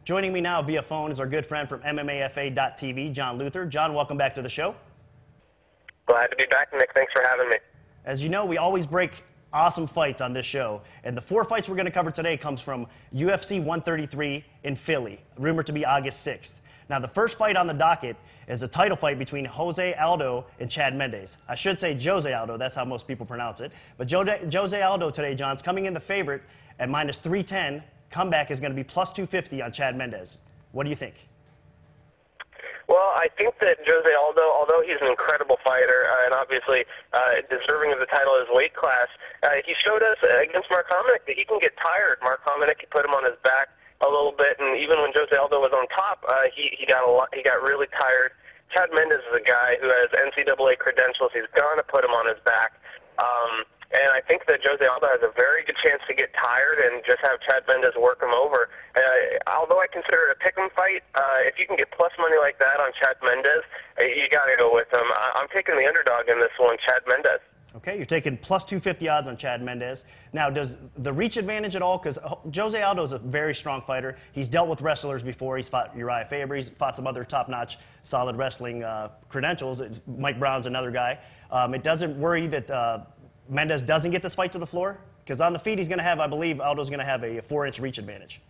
Joining me now via phone is our good friend from MMAFA.tv, John Luther. John, welcome back to the show. Glad to be back, Nick. Thanks for having me. As you know, we always break awesome fights on this show, and the 4 fights we're going to cover today comes from UFC 133 in Philly, rumored to be August 6th. Now, the first fight on the docket is a title fight between Aldo and Chad Mendes. I should say Jose Aldo, that's how most people pronounce it. But Jose Aldo today, John's coming in the favorite at minus 310. Comeback is going to be plus 250 on Chad Mendes. What do you think? Well, I think that Jose Aldo, although he's an incredible fighter and obviously deserving of the title of his weight class, he showed us against Mark Hominick that he can get tired. Mark Hominick, he put him on his back a little bit, and even when Jose Aldo was on top, he got really tired. Chad Mendes is a guy who has NCAA credentials. He's going to put him on his back. And I think that Jose Aldo has a very good chance to get tired and just have Chad Mendes work him over. Although I consider it a pick'em fight, if you can get plus money like that on Chad Mendes, you got to go with him. I'm taking the underdog in this one, Chad Mendes. Okay, you're taking plus 250 odds on Chad Mendes. Now, does the reach advantage at all? Because Jose Aldo is a very strong fighter. He's dealt with wrestlers before. He's fought Uriah Faber. He's fought some other top-notch, solid wrestling credentials. Mike Brown's another guy. It doesn't worry that Mendes doesn't get this fight to the floor? Because on the feet, he's going to have, I believe, Aldo's going to have a 4-inch reach advantage.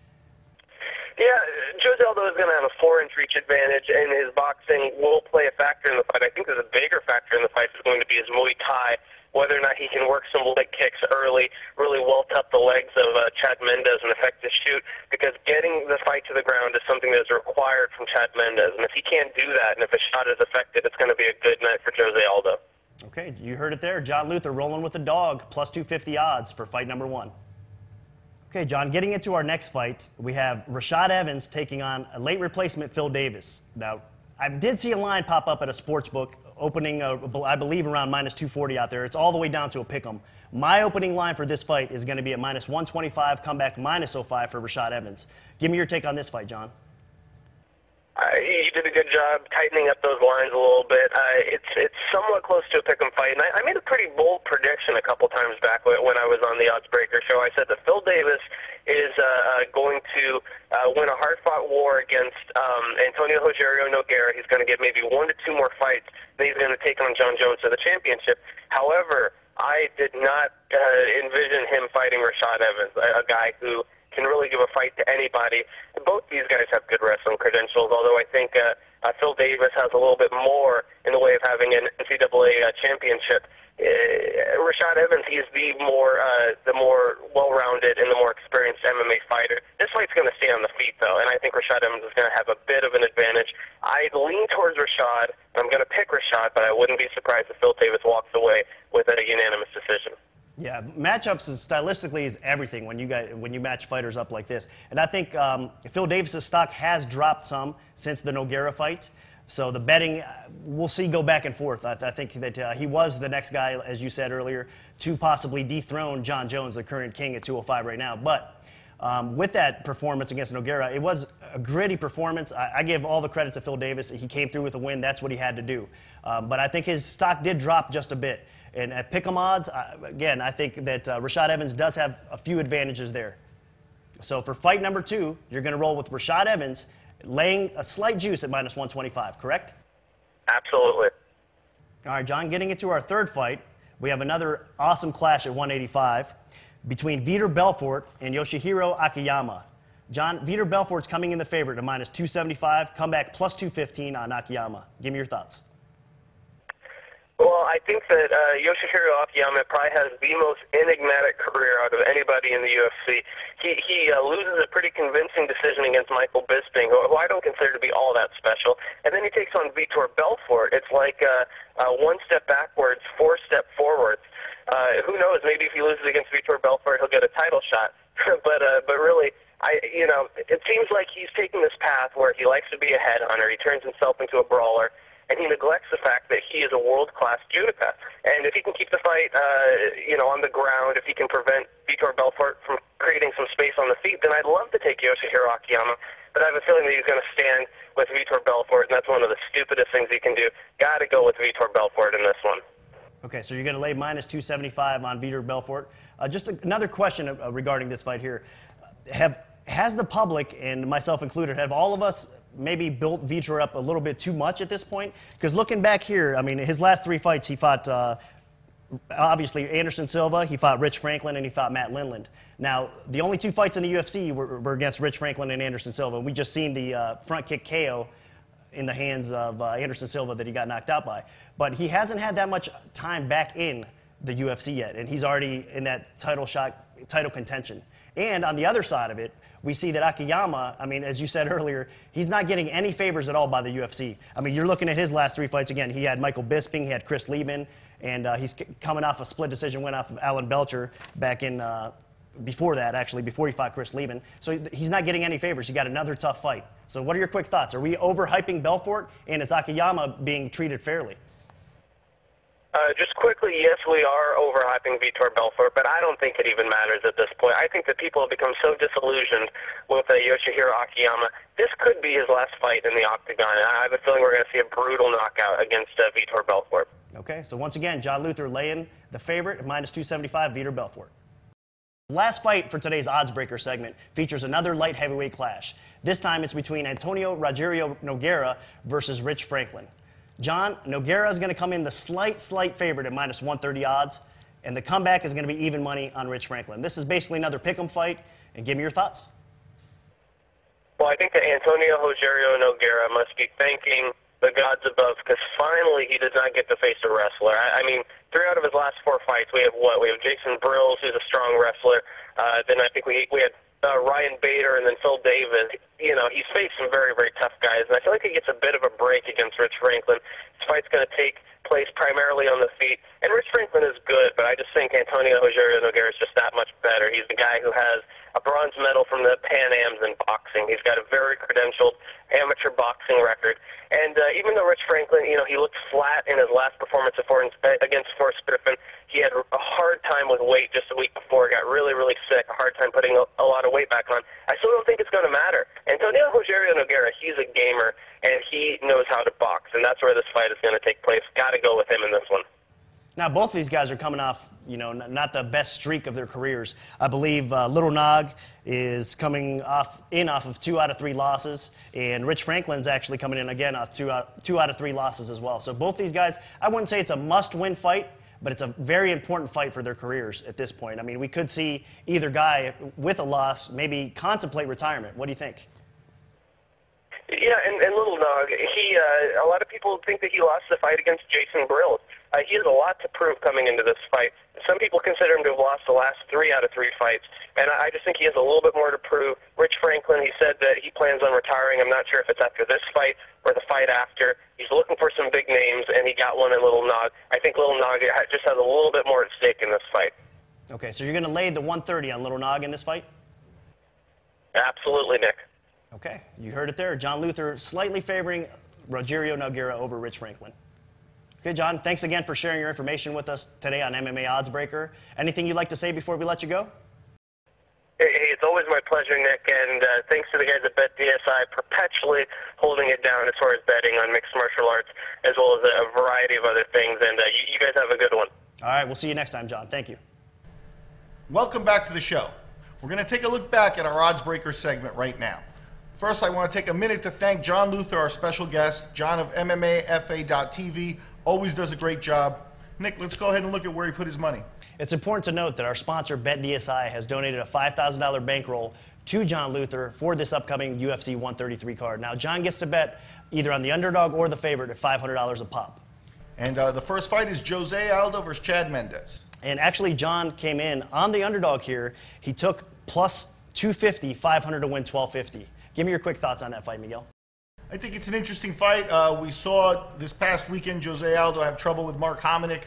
Yeah, Jose Aldo is going to have a 4-inch reach advantage, and his boxing will play a factor in the fight. I think there's a bigger factor in the fight is going to be his Muay Thai, whether or not he can work some leg kicks early, really welt up the legs of Chad Mendes and affect the shoot, because getting the fight to the ground is something that is required from Chad Mendes. And if he can't do that, and if his shot is affected, it's going to be a good night for Jose Aldo. Okay, you heard it there. John Luther rolling with the dog, plus 250 odds for fight number 1. Okay, John, getting into our next fight, we have Rashad Evans taking on a late replacement Phil Davis. Now, I did see a line pop up at a sports book opening, I believe, around minus 240 out there. It's all the way down to a pick'em. My opening line for this fight is going to be at minus 125, comeback minus 05 for Rashad Evans. Give me your take on this fight, John. You did a good job tightening up those lines a little bit. It's somewhat close to a pick'em fight, and I made a pretty bold prediction a couple times back when I was on the Odds Breaker show. I said that Phil Davis is going to win a hard-fought war against Antônio Nogueira. He's going to get maybe 1 to 2 more fights, then he's going to take on John Jones for the championship. However, I did not envision him fighting Rashad Evans, a guy who can really give a fight to anybody. Both these guys have good wrestling credentials, although I think Phil Davis has a little bit more in the way of having an NCAA championship. Rashad Evans, he's the more well-rounded and the more experienced MMA fighter. This fight's going to stay on the feet, though, and I think Rashad Evans is going to have a bit of an advantage. I lean towards Rashad, and I'm going to pick Rashad, but I wouldn't be surprised if Phil Davis walks away with a unanimous decision. Yeah, matchups is stylistically is everything when you match fighters up like this. And I think Phil Davis's stock has dropped some since the Nogueira fight. So the betting, we'll see go back and forth. I think that he was the next guy, as you said earlier, to possibly dethrone John Jones, the current king at 205 right now. But with that performance against Nogueira, it was a gritty performance. I give all the credit to Phil Davis. He came through with a win. That's what he had to do. But I think his stock did drop just a bit. And at pick'em odds, again, I think that Rashad Evans does have a few advantages there. So for fight number 2, you're going to roll with Rashad Evans, laying a slight juice at minus 125, correct? Absolutely. All right, John, getting into our third fight, we have another awesome clash at 185 between Vitor Belfort and Yoshiro Akiyama. John, Vitor Belfort's coming in the favorite at minus 275, comeback plus 215 on Akiyama. Give me your thoughts. Well, I think that Yoshiro Akiyama probably has the most enigmatic career out of anybody in the UFC. He loses a pretty convincing decision against Michael Bisping, who I don't consider to be all that special. And then he takes on Vitor Belfort. It's like 1 step backwards, 4 step forwards. Who knows? Maybe if he loses against Vitor Belfort, he'll get a title shot. but really, it seems like he's taking this path where he likes to be a headhunter. He turns himself into a brawler, and he neglects the fact that he is a world-class judoka. And if he can keep the fight, on the ground, if he can prevent Vitor Belfort from creating some space on the feet, then I'd love to take Yoshiro Akiyama. But I have a feeling that he's going to stand with Vitor Belfort, and that's one of the stupidest things he can do. Got to go with Vitor Belfort in this one. Okay, so you're going to lay minus 275 on Vitor Belfort. Just another question regarding this fight here. Have has the public, and myself included, have all of us maybe built Vitor up a little bit too much at this point? Because looking back here, I mean, his last 3 fights, he fought obviously Anderson Silva, he fought Rich Franklin, and he fought Matt Lindland. Now, the only 2 fights in the UFC were against Rich Franklin and Anderson Silva. We just seen the front kick KO in the hands of Anderson Silva that he got knocked out by. But he hasn't had that much time back in the UFC yet, and he's already in that title contention. And on the other side of it, we see that Akiyama, I mean, as you said earlier, he's not getting any favors at all by the UFC. I mean, you're looking at his last 3 fights. Again, he had Michael Bisping, he had Chris Lieben, and he's coming off a split decision win off of Alan Belcher back in, before that, actually, before he fought Chris Lieben. So he's not getting any favors. He got another tough fight. So what are your quick thoughts? Are we overhyping Belfort, and is Akiyama being treated fairly? Just quickly, yes, we are overhyping Vitor Belfort, but I don't think it even matters at this point. I think that people have become so disillusioned with Yoshiro Akiyama. This could be his last fight in the octagon. I have a feeling we're going to see a brutal knockout against Vitor Belfort. Okay, so once again, John Luther laying the favorite at -275, Vitor Belfort. Last fight for today's odds breaker segment features another light heavyweight clash. This time it's between Antônio Rogério Nogueira versus Rich Franklin. John, Nogueira is going to come in the slight favorite at -130 odds, and the comeback is going to be even money on Rich Franklin. This is basically another pick'em fight, and give me your thoughts. Well, I think that Antônio Rogério Nogueira must be thanking the gods above, because finally he does not get to face a wrestler. I mean, 3 out of his last 4 fights, we have what? We have Jason Brills, who's a strong wrestler. Then I think we had Ryan Bader and then Phil Davis. You know, he's faced some very, very tough guys, and I feel like he gets a bit of a break against Rich Franklin. This fight's going to take place primarily on the feet, and Rich Franklin is good, but I just think Antônio Rogério Nogueira is just that much better. He's the guy who has a bronze medal from the Pan Ams in boxing. He's got a very credentialed amateur boxing record. And even though Rich Franklin, you know, he looked flat in his last performance against Forrest Griffin, he had a hard time with weight just a week before. Got really, really sick, a hard time putting a lot of weight back on. I still don't think it's going to matter. Antônio Rogério Nogueira, he's a gamer, and he knows how to box, and that's where this fight is going to take place. Got to go with him in this one. Now, both of these guys are coming off, you know, not the best streak of their careers. I believe Little Nog is coming off of 2 out of 3 losses, and Rich Franklin's actually coming in again off 2 out of 3 losses as well. So both these guys, I wouldn't say it's a must-win fight, but it's a very important fight for their careers at this point. I mean, we could see either guy with a loss maybe contemplate retirement. What do you think? Yeah, and Little Nog, a lot of people think that he lost the fight against Jason Brills. He has a lot to prove coming into this fight. Some people consider him to have lost the last 3 out of 3 fights, and I just think he has a little bit more to prove. Rich Franklin, he said that he plans on retiring. I'm not sure if it's after this fight or the fight after. He's looking for some big names, and he got one in Little Nog. I think Little Nog just has a little bit more at stake in this fight. Okay, so you're going to lay the 130 on Little Nog in this fight? Absolutely, Nick. Okay, you heard it there. John Luther slightly favoring Rogério Nogueira over Rich Franklin. Okay, John, thanks again for sharing your information with us today on MMA Oddsbreaker. Anything you'd like to say before we let you go? Hey, it's always my pleasure, Nick, and thanks to the guys at BetDSI perpetually holding it down as far as betting on mixed martial arts, as well as a variety of other things, and you guys have a good one. All right, we'll see you next time, John. Thank you. Welcome back to the show. We're going to take a look back at our Oddsbreaker segment right now. First, I want to take a minute to thank John Luther, our special guest. John of MMAFA.tv always does a great job. Nick, let's go ahead and look at where he put his money. It's important to note that our sponsor, BetDSI, has donated a $5,000 bankroll to John Luther for this upcoming UFC 133 card. Now, John gets to bet either on the underdog or the favorite at $500 a pop. And the first fight is Jose Aldo versus Chad Mendes. And actually, John came in on the underdog here. He took plus 250, 500 to win 1250. Give me your quick thoughts on that fight, Miguel. I think it's an interesting fight. We saw this past weekend Jose Aldo have trouble with Mark Hominick.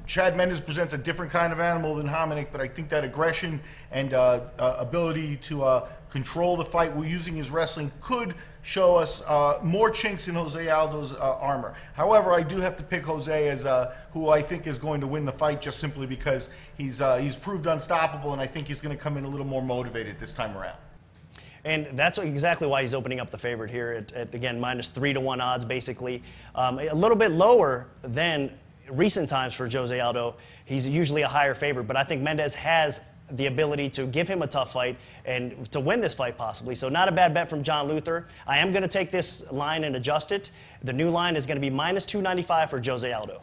Chad Mendes presents a different kind of animal than Hominick, but I think that aggression and ability to control the fight while using his wrestling could show us more chinks in Jose Aldo's armor. However, I do have to pick Jose as who I think is going to win the fight, just simply because he's proved unstoppable, and I think he's going to come in a little more motivated this time around. And that's exactly why he's opening up the favorite here at again, -3 to 1 odds, basically. A little bit lower than recent times for Jose Aldo. He's usually a higher favorite, but I think Mendes has the ability to give him a tough fight and to win this fight possibly. So not a bad bet from John Luther. I am going to take this line and adjust it. The new line is going to be minus 295 for Jose Aldo.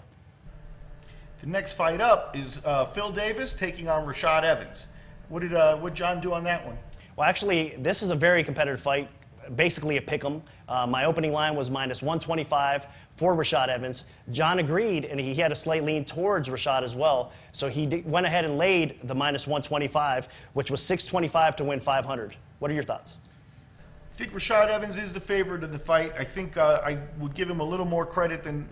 The next fight up is Phil Davis taking on Rashad Evans. What did John do on that one? Well, actually, this is a very competitive fight, basically a pick'em. My opening line was minus 125 for Rashad Evans. John agreed, and he had a slight lean towards Rashad as well. So he went ahead and laid the minus 125, which was 625 to win 500. What are your thoughts? I think Rashad Evans is the favorite of the fight. I think I would give him a little more credit than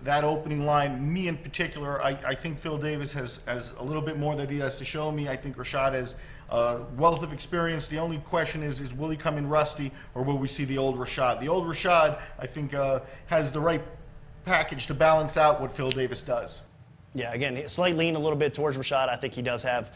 that opening line. Me in particular, I think Phil Davis has a little bit more that he has to show me. I think Rashad has a wealth of experience. The only question is will he come in rusty, or will we see the old Rashad? The old Rashad, I think, has the right package to balance out what Phil Davis does. Yeah, again, slight lean a little bit towards Rashad. I think he does have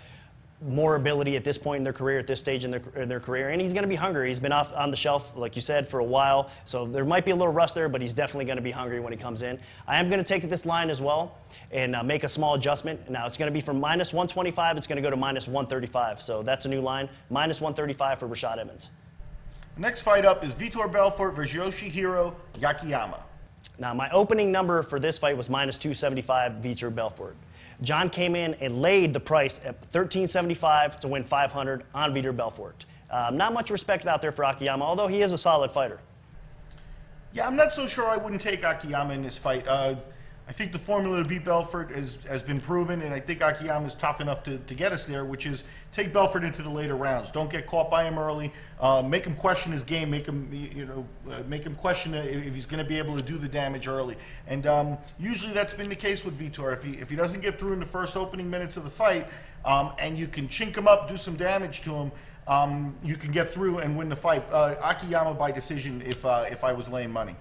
more ability at this point in their career, at this stage in their career, and he's going to be hungry. He's been off on the shelf, like you said, for a while, so there might be a little rust there, but he's definitely going to be hungry when he comes in. I am going to take this line as well and make a small adjustment. Now, it's going to be from minus 125, it's going to go to minus 135, so that's a new line, minus 135 for Rashad Evans. Next fight up is Vitor Belfort versus Yoshiro Akiyama. Now, my opening number for this fight was minus 275, Vitor Belfort. John came in and laid the price at $13.75 to win 500 on Vitor Belfort. Not much respect out there for Akiyama, although he is a solid fighter. Yeah, I'm not so sure I wouldn't take Akiyama in this fight. I think the formula to beat Belfort has been proven, and I think Akiyama is tough enough to get us there, which is take Belfort into the later rounds. Don't get caught by him early. Make him question his game. Make him question if he's going to be able to do the damage early. And usually that's been the case with Vitor. If he doesn't get through in the first opening minutes of the fight, and you can chink him up, do some damage to him, you can get through and win the fight. Akiyama by decision if I was laying money.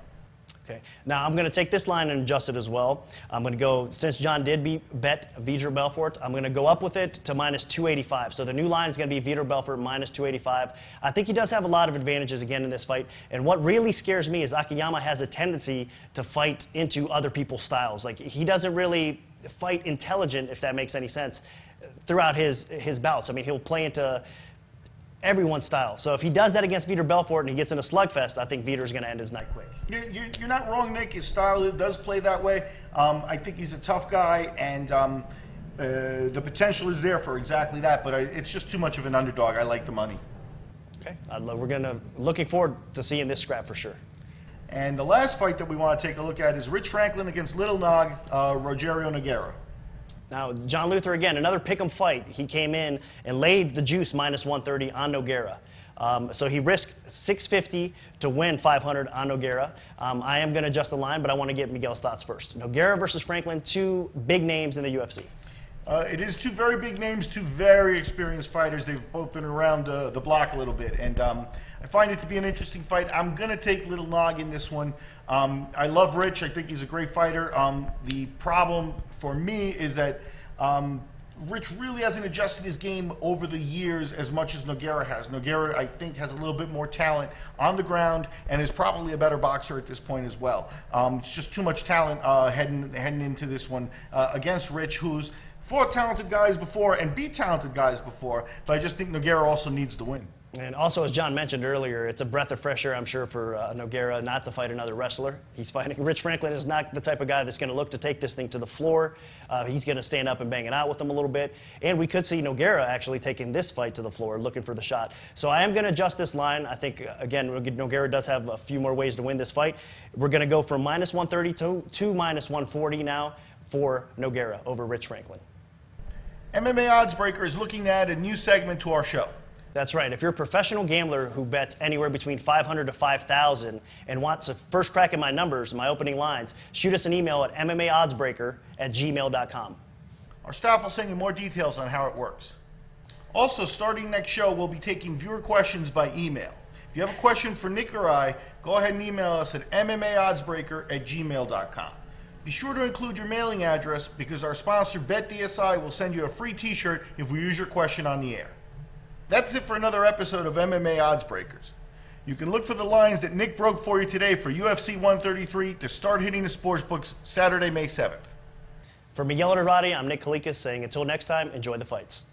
Okay. Now, I'm going to take this line and adjust it as well. I'm going to go, since John did bet Vitor Belfort, I'm going to go up with it to minus 285. So the new line is going to be Vitor Belfort minus 285. I think he does have a lot of advantages again in this fight. And what really scares me is Akiyama has a tendency to fight into other people's styles. Like, he doesn't really fight intelligent, if that makes any sense, throughout his bouts. I mean, he'll play into everyone's style. So if he does that against Vitor Belfort and he gets in a slugfest, I think Vitor's going to end his night quick. You're not wrong, Nick. His style does play that way. I think he's a tough guy, and the potential is there for exactly that, but it's just too much of an underdog. I like the money. Okay. We're looking forward to seeing this scrap for sure. And the last fight that we want to take a look at is Rich Franklin against Little Nog, Rogério Nogueira. Now, John Luther, again, another pick'em fight. He came in and laid the juice minus 130 on Nogueira. So he risked 650 to win 500 on Nogueira. I am going to adjust the line, but I want to get Miguel's thoughts first. Nogueira versus Franklin, two big names in the UFC. It is two very big names, two very experienced fighters. They've both been around the block a little bit, and I find it to be an interesting fight. I'm going to take Little Nog in this one. I love Rich. I think he's a great fighter. The problem for me is that Rich really hasn't adjusted his game over the years as much as Nogueira has. Nogueira, I think, has a little bit more talent on the ground and is probably a better boxer at this point as well. It's just too much talent heading into this one against Rich, who's fought talented guys before and beat talented guys before, but I just think Nogueira also needs to win. And also, as John mentioned earlier, it's a breath of fresh air, I'm sure, for Nogueira not to fight another wrestler. He's fighting. Rich Franklin is not the type of guy that's going to look to take this thing to the floor. He's going to stand up and bang it out with him a little bit. And we could see Nogueira actually taking this fight to the floor, looking for the shot. So I am going to adjust this line. I think, again, Nogueira does have a few more ways to win this fight. We're going to go from minus 130 to minus 140 now for Nogueira over Rich Franklin. MMA Oddsbreaker is looking at a new segment to our show. That's right. If you're a professional gambler who bets anywhere between $500 to $5,000 and wants a first crack at my numbers, my opening lines, shoot us an email at MMAOddsbreaker@gmail.com. Our staff will send you more details on how it works. Also, starting next show, we'll be taking viewer questions by email. If you have a question for Nick or I, go ahead and email us at MMAOddsbreaker@gmail.com. Be sure to include your mailing address because our sponsor, BetDSI, will send you a free t-shirt if we use your question on the air. That's it for another episode of MMA Oddsbreakers. You can look for the lines that Nick broke for you today for UFC 133 to start hitting the sportsbooks Saturday, May 7th. For Miguel Herrera, I'm Nick Kalikas saying until next time, enjoy the fights.